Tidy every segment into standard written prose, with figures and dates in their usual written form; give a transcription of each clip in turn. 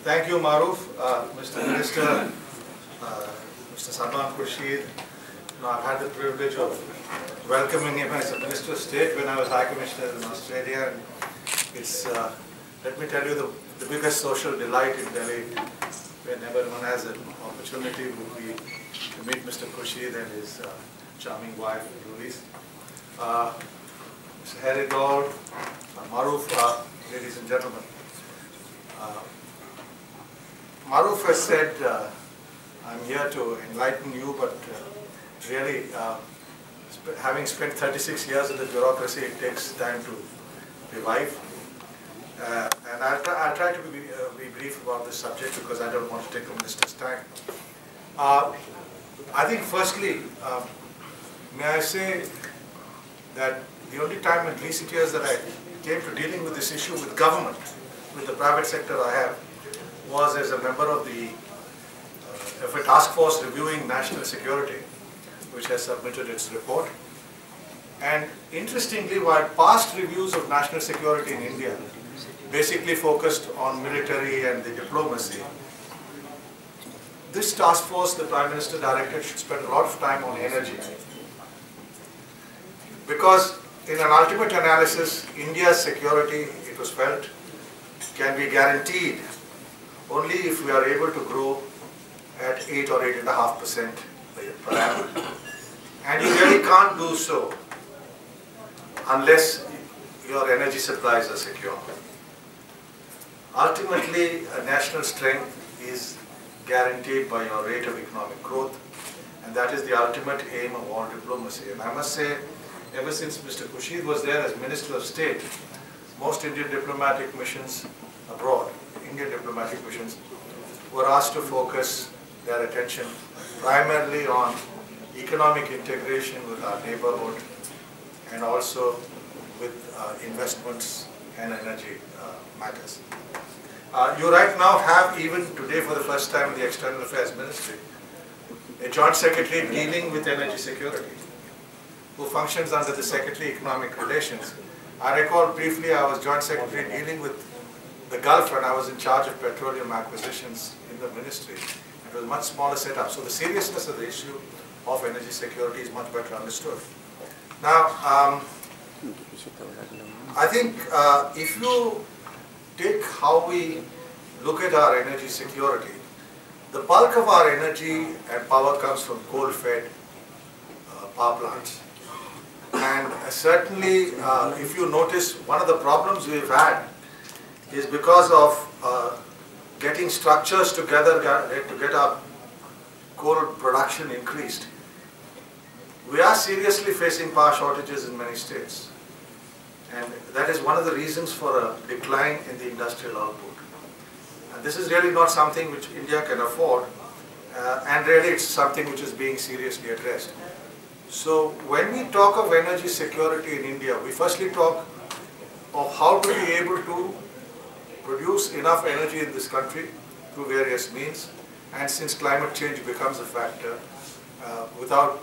Thank you, Maruf. Mr. Minister, Mr. Salman Khurshid. I've had the privilege of welcoming him as a Minister of State when I was High Commissioner in Australia. And it's, let me tell you, the biggest social delight in Delhi whenever one has an opportunity would be to meet Mr. Khurshid and his charming wife, Louise. Mr. Harry Gold, Maruf, ladies and gentlemen. Maruf has said, I'm here to enlighten you, but really, having spent 36 years in the bureaucracy, it takes time to revive. And I'll try to be brief about this subject because I don't want to take the Minister's time. I think firstly, may I say that the only time in recent years that I came to dealing with this issue with government, with the private sector I have, was as a member of a task force reviewing national security, which has submitted its report. And interestingly, while past reviews of national security in India basically focused on military and the diplomacy, this task force, the Prime Minister directed, should spend a lot of time on energy. Because in an ultimate analysis, India's security, it was felt, can be guaranteed only if we are able to grow at 8 or 8.5% per annum. And you really can't do so unless your energy supplies are secure. Ultimately, a national strength is guaranteed by your rate of economic growth, and that is the ultimate aim of all diplomacy. And I must say, ever since Mr. Khurshid was there as Minister of State, most Indian diplomatic missions abroad, Indian diplomatic missions, were asked to focus their attention primarily on economic integration with our neighborhood and also with investments and energy matters. You right now have, even today for the first time in the External Affairs Ministry, a Joint Secretary dealing with energy security, who functions under the Secretary Economic Relations. I recall briefly I was Joint Secretary dealing with the Gulf and I was in charge of petroleum acquisitions in the ministry. It was a much smaller setup. So the seriousness of the issue of energy security is much better understood. Now, I think if you take how we look at our energy security, the bulk of our energy and power comes from coal-fed power plants. And certainly, if you notice, one of the problems we've had is because of getting structures together to get our coal production increased. We are seriously facing power shortages in many states. And that is one of the reasons for a decline in the industrial output. And this is really not something which India can afford, and really it's something which is being seriously addressed. So when we talk of energy security in India, we firstly talk of how to be able to produce enough energy in this country through various means, and since climate change becomes a factor, without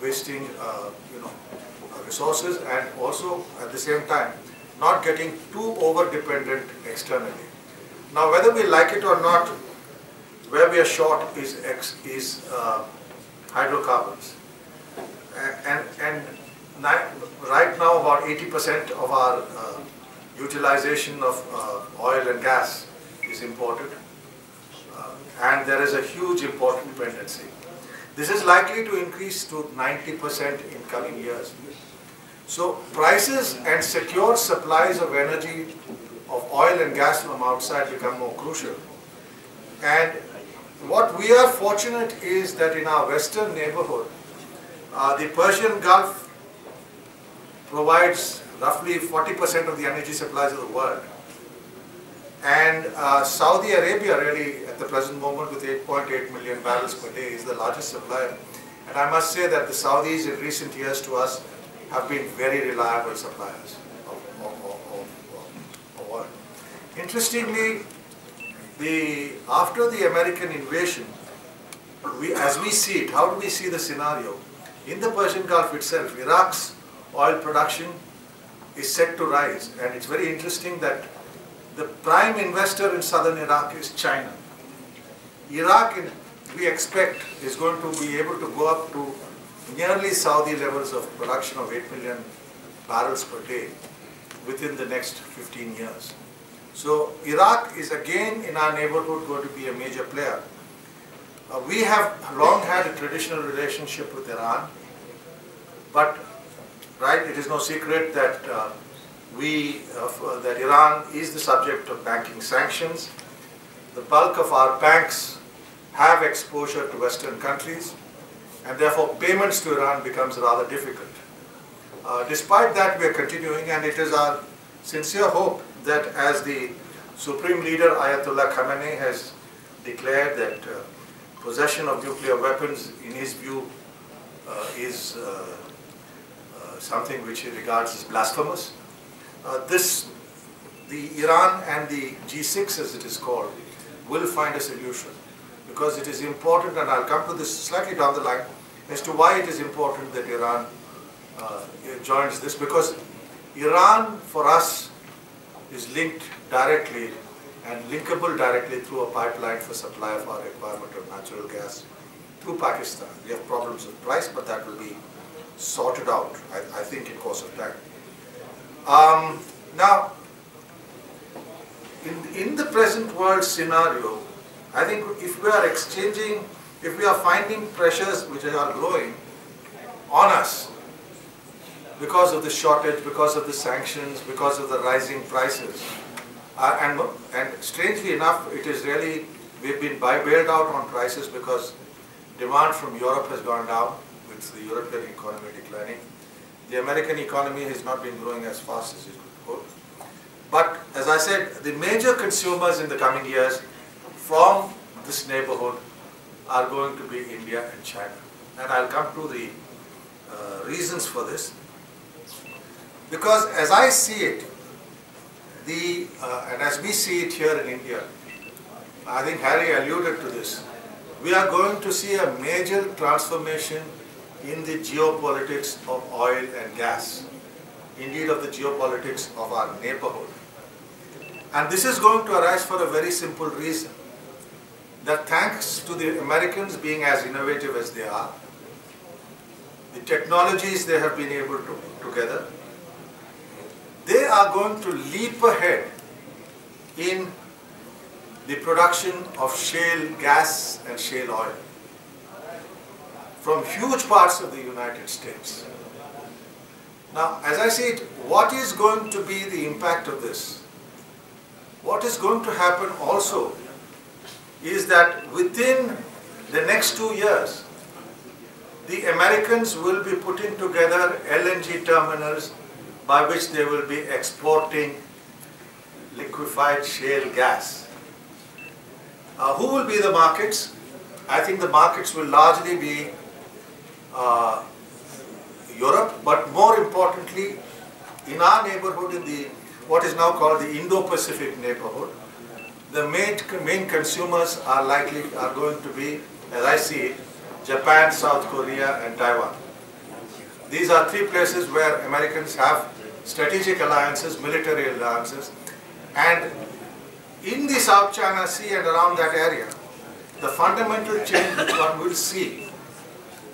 wasting resources, and also at the same time not getting too over-dependent externally. Now, whether we like it or not, where we are short is hydrocarbons. And right now about 80% of our utilization of oil and gas is imported, and there is a huge import dependency. This is likely to increase to 90% in coming years. So prices and secure supplies of energy, of oil and gas from outside become more crucial. And what we are fortunate is that in our western neighborhood, the Persian Gulf provides roughly 40% of the energy supplies of the world. And Saudi Arabia really at the present moment with 8.8 million barrels per day is the largest supplier. And I must say that the Saudis in recent years to us have been very reliable suppliers of oil. Interestingly, after the American invasion, as we see it, how do we see the scenario? In the Persian Gulf itself, Iraq's oil production is set to rise, and it's very interesting that the prime investor in southern Iraq is China. Iraq, we expect, is going to be able to go up to nearly Saudi levels of production of 8 million barrels per day within the next 15 years. So Iraq is again in our neighborhood going to be a major player. We have long had a traditional relationship with Iran, but it is no secret that that Iran is the subject of banking sanctions. The bulk of our banks have exposure to Western countries, and therefore payments to Iran becomes rather difficult. Despite that, we are continuing, and it is our sincere hope that as the Supreme Leader Ayatollah Khamenei has declared that possession of nuclear weapons, in his view, is something which he regards as blasphemous. The Iran and the G6, as it is called, will find a solution, because it is important, and I'll come to this slightly down the line, as to why it is important that Iran joins this, because Iran for us is linked directly and linkable directly through a pipeline for supply of our requirement of natural gas through Pakistan. We have problems of price, but that will be sorted out, I think, in course of time. Now, in the present world scenario, I think if we are exchanging, if we are finding pressures which are growing on us because of the shortage, because of the sanctions, because of the rising prices, and strangely enough, it is really, we've been bailed out on prices because demand from Europe has gone down with the European economy declining. The American economy has not been growing as fast as it could. But as I said, the major consumers in the coming years from this neighborhood are going to be India and China. And I'll come to the reasons for this. Because as I see it, and as we see it here in India, I think Harry alluded to this, we are going to see a major transformation in the geopolitics of oil and gas, indeed of the geopolitics of our neighborhood. And this is going to arise for a very simple reason, that thanks to the Americans being as innovative as they are, the technologies they have been able to put together, they are going to leap ahead in the production of shale gas and shale oil from huge parts of the United States. Now, as I see it, what is going to be the impact of this? What is going to happen also is that within the next 2 years, the Americans will be putting together LNG terminals by which they will be exporting liquefied shale gas. Who will be the markets? I think the markets will largely be Europe, but more importantly, in our neighborhood, in the what is now called the Indo-Pacific neighborhood, the main consumers are going to be, as I see it, Japan, South Korea, and Taiwan. These are 3 places where Americans have strategic alliances, military alliances, and in the South China Sea and around that area, the fundamental change which one will see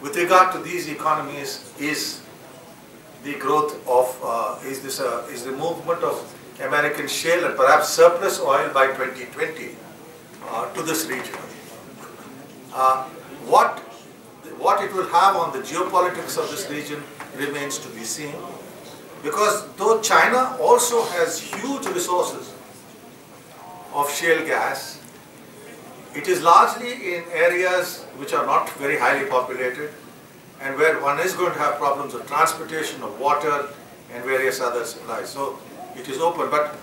with regard to these economies is the growth of, is the movement of American shale and perhaps surplus oil by 2020 to this region. What it will have on the geopolitics of this region remains to be seen, because though China also has huge resources of shale gas, it is largely in areas which are not very highly populated and where one is going to have problems of transportation, of water and various other supplies. So it is open, but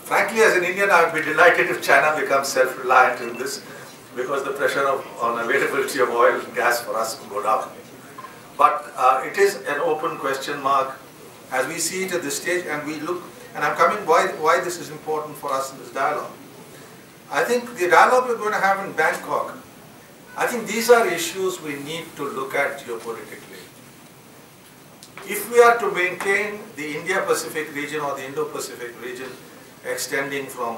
frankly as an Indian I would be delighted if China becomes self-reliant in this, because the pressure on availability of oil and gas for us will go down. But it is an open question mark as we see it at this stage, and we look, and I'm coming why this is important for us in this dialogue. I think the dialogue we're going to have in Bangkok, I think these are issues we need to look at geopolitically. If we are to maintain the India-Pacific region or the Indo-Pacific region extending from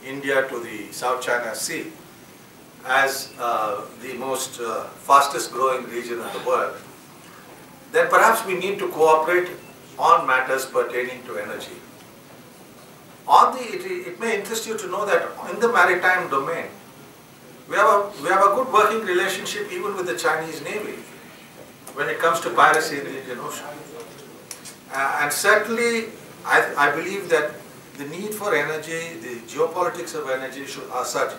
India to the South China Sea as the most fastest growing region in the world, then perhaps we need to cooperate on matters pertaining to energy. It may interest you to know that in the maritime domain, we have a good working relationship even with the Chinese Navy when it comes to piracy in the Indian Ocean. And certainly, I believe that the need for energy, the geopolitics of energy are such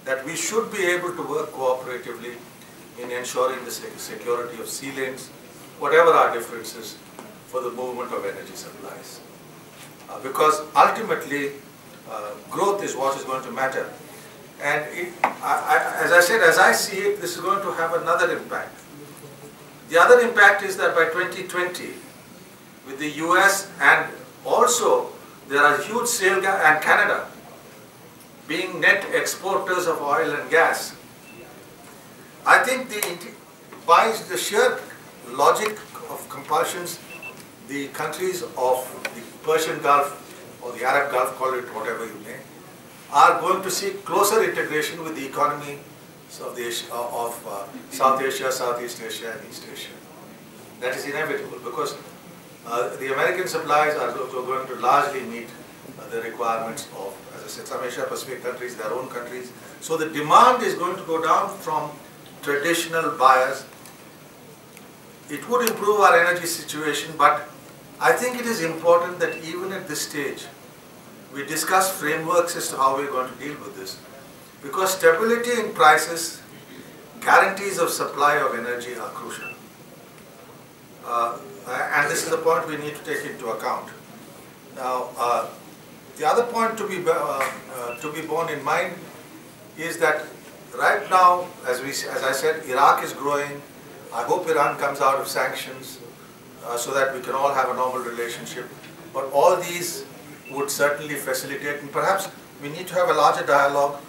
that we should be able to work cooperatively in ensuring the security of sea lanes, whatever our differences, for the movement of energy supplies. Because ultimately, growth is what is going to matter. And as I said, as I see it, this is going to have another impact. The other impact is that by 2020, with the US and also there are huge shale gas and Canada being net exporters of oil and gas, I think by the sheer logic of compulsions, the countries of the Persian Gulf or the Arab Gulf, call it whatever you may, are going to see closer integration with the economy of South Asia, Southeast Asia and East Asia. That is inevitable because the American supplies are going to largely meet the requirements of, as I said, some Asia Pacific countries, their own countries. So the demand is going to go down from traditional buyers. It would improve our energy situation, but I think it is important that even at this stage, we discuss frameworks as to how we are going to deal with this. Because stability in prices, guarantees of supply of energy are crucial. And this is a point we need to take into account. Now, the other point to be borne in mind is that right now, as I said, Iraq is growing. I hope Iran comes out of sanctions so that we can all have a normal relationship. But all these would certainly facilitate, and perhaps we need to have a larger dialogue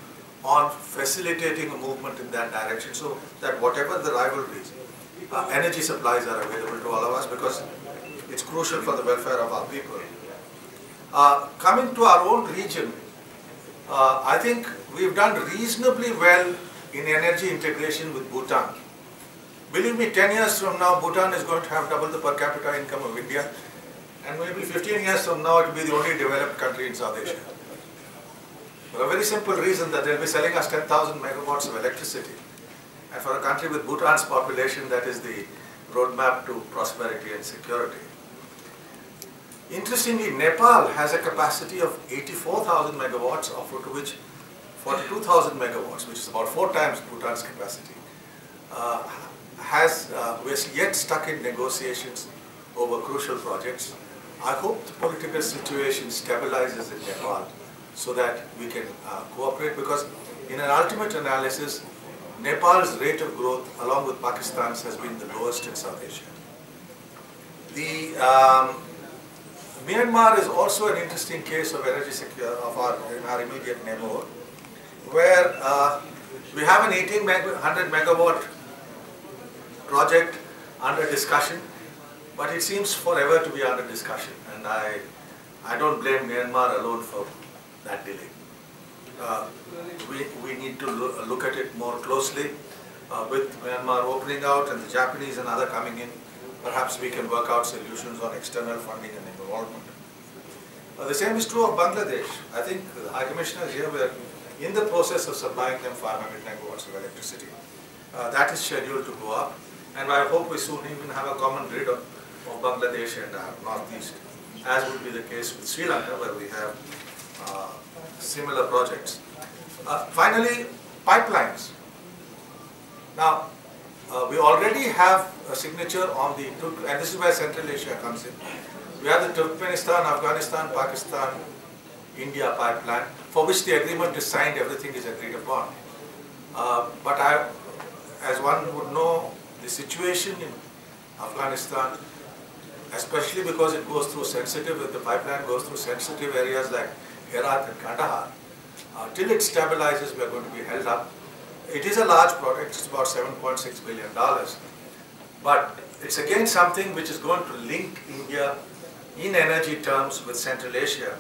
on facilitating a movement in that direction so that whatever the rivalries, energy supplies are available to all of us because it's crucial for the welfare of our people. Coming to our own region, I think we've done reasonably well in energy integration with Bhutan. Believe me, 10 years from now, Bhutan is going to have double the per capita income of India, and maybe 15 years from now, it will be the only developed country in South Asia. For a very simple reason that they'll be selling us 10,000 megawatts of electricity. And for a country with Bhutan's population, that is the roadmap to prosperity and security. Interestingly, Nepal has a capacity of 84,000 megawatts, of which 42,000 megawatts, which is about 4 times Bhutan's capacity, we're yet stuck in negotiations over crucial projects. I hope the political situation stabilizes in Nepal so that we can cooperate, because in an ultimate analysis, Nepal's rate of growth, along with Pakistan's, has been the lowest in South Asia. Myanmar is also an interesting case of energy security in our immediate neighborhood, where we have an 1,800 megawatt project under discussion, but it seems forever to be under discussion, and I don't blame Myanmar alone for that delay. We need to look at it more closely. With Myanmar opening out and the Japanese and other coming in, perhaps we can work out solutions on external funding and involvement. The same is true of Bangladesh. I think the High Commissioners here were in the process of supplying them 500 megawatts of electricity. That is scheduled to go up, and I hope we soon even have a common grid of Bangladesh and Northeast, as would be the case with Sri Lanka, where we have similar projects. Finally, pipelines. Now, we already have a signature on the, and this is where Central Asia comes in. We have the Turkmenistan, Afghanistan, Pakistan, India pipeline, for which the agreement is signed, everything is agreed upon. But as one would know, the situation in Afghanistan, especially because it goes through the pipeline goes through sensitive areas like Herat and Kandahar, till it stabilizes, we are going to be held up. It is a large project, it's about $7.6 billion, but it's again something which is going to link India in energy terms with Central Asia.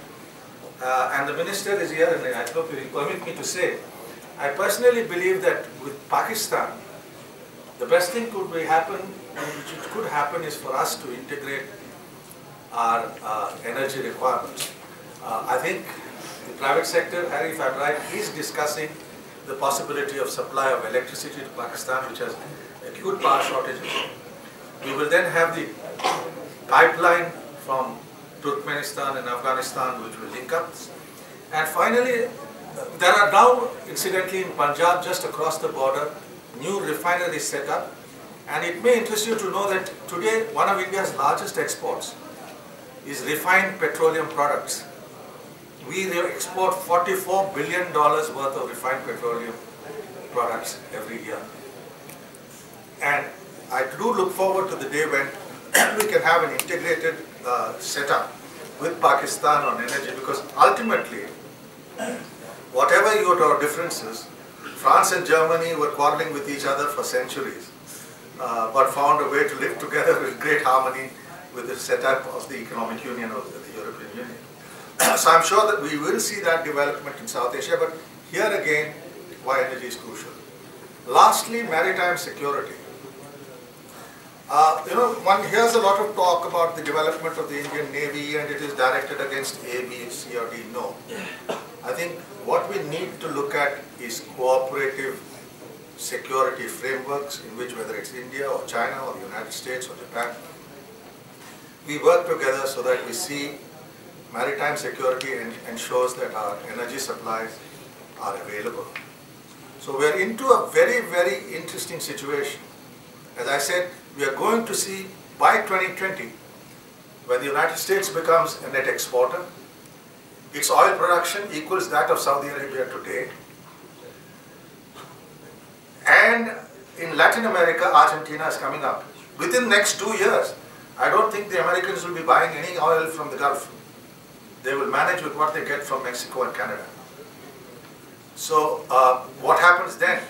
and the minister is here, and I hope you will permit me to say, I personally believe that with Pakistan, the best thing which could happen is for us to integrate our energy requirements. I think the private sector, Harry, if I'm right, is discussing the possibility of supply of electricity to Pakistan, which has acute power shortages. We will then have the pipeline from Turkmenistan and Afghanistan, which will link up. And finally, there are now, incidentally, in Punjab, just across the border, new refineries set up. And it may interest you to know that today, one of India's largest exports is refined petroleum products. We export $44 billion worth of refined petroleum products every year. And I do look forward to the day when we can have an integrated setup with Pakistan on energy, because ultimately, whatever your differences, France and Germany were quarreling with each other for centuries, but found a way to live together in great harmony with the setup of the Economic Union of the European Union. So I'm sure that we will see that development in South Asia, but here again, why energy is crucial. Lastly, maritime security. One hears a lot of talk about the development of the Indian Navy and it is directed against A, B, C or D. No. I think what we need to look at is cooperative security frameworks in which, whether it's India or China or the United States or Japan, we work together so that we see maritime security ensures that our energy supplies are available. So we are into a very, very interesting situation. As I said, we are going to see by 2020, when the United States becomes a net exporter, its oil production equals that of Saudi Arabia today. And in Latin America, Argentina is coming up. Within the next 2 years, I don't think the Americans will be buying any oil from the Gulf. They will manage with what they get from Mexico and Canada. So what happens then?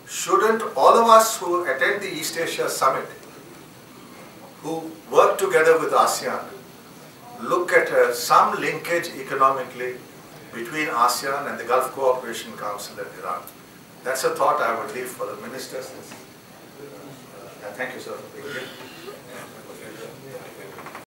Shouldn't all of us who attend the East Asia Summit, who work together with ASEAN, look at some linkage economically between ASEAN and the Gulf Cooperation Council and Iran? That's a thought I would leave for the ministers. Thank you, sir, for being here.